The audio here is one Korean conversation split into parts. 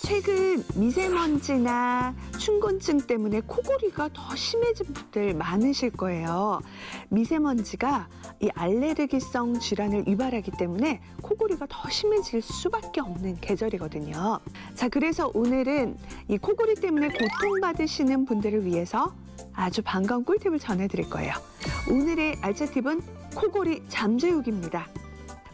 최근 미세먼지나 춘곤증 때문에 코골이가 더 심해진 분들 많으실 거예요. 미세먼지가 이 알레르기성 질환을 유발하기 때문에 코골이가 더 심해질 수밖에 없는 계절이거든요. 자, 그래서 오늘은 이 코골이 때문에 고통받으시는 분들을 위해서 아주 반가운 꿀팁을 전해드릴 거예요. 오늘의 알짜 팁은 코골이 잠재우기입니다.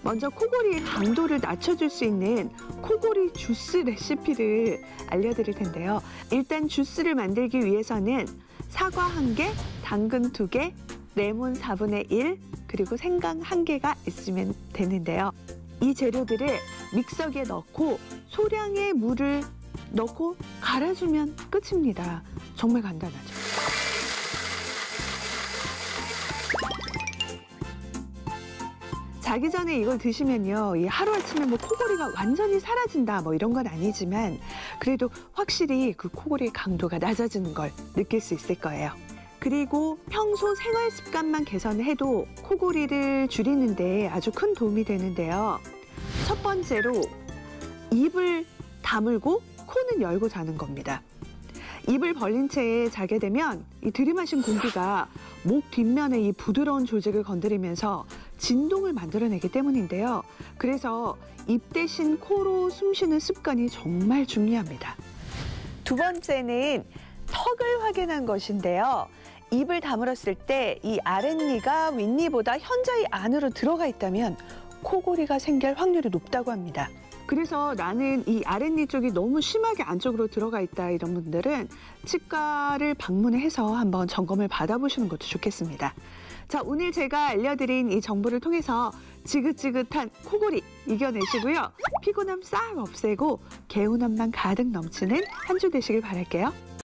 먼저 코골이의 강도를 낮춰줄 수 있는 코골이 주스 레시피를 알려드릴 텐데요. 일단 주스를 만들기 위해서는 사과 1개, 당근 2개, 레몬 4분의 1, 그리고 생강 1개가 있으면 되는데요. 이 재료들을 믹서기에 넣고 소량의 물을 넣고 갈아주면 끝입니다. 정말 간단하죠. 자기 전에 이걸 드시면요, 이 하루아침에 뭐 코골이가 완전히 사라진다 뭐 이런 건 아니지만 그래도 확실히 그 코골이의 강도가 낮아지는 걸 느낄 수 있을 거예요. 그리고 평소 생활 습관만 개선해도 코골이를 줄이는데 아주 큰 도움이 되는데요. 첫 번째로 입을 다물고 코는 열고 자는 겁니다. 입을 벌린 채 자게 되면 이 들이마신 공기가 목 뒷면의 이 부드러운 조직을 건드리면서 진동을 만들어내기 때문인데요. 그래서 입 대신 코로 숨쉬는 습관이 정말 중요합니다. 두 번째는 턱을 확인한 것인데요. 입을 다물었을 때 이 아랫니가 윗니보다 현저히 안으로 들어가 있다면 코골이가 생길 확률이 높다고 합니다. 그래서 나는 이 아랫니 쪽이 너무 심하게 안쪽으로 들어가 있다 이런 분들은 치과를 방문해서 한번 점검을 받아보시는 것도 좋겠습니다. 자, 오늘 제가 알려드린 이 정보를 통해서 지긋지긋한 코골이 이겨내시고요. 피곤함 싹 없애고 개운함만 가득 넘치는 한 주 되시길 바랄게요.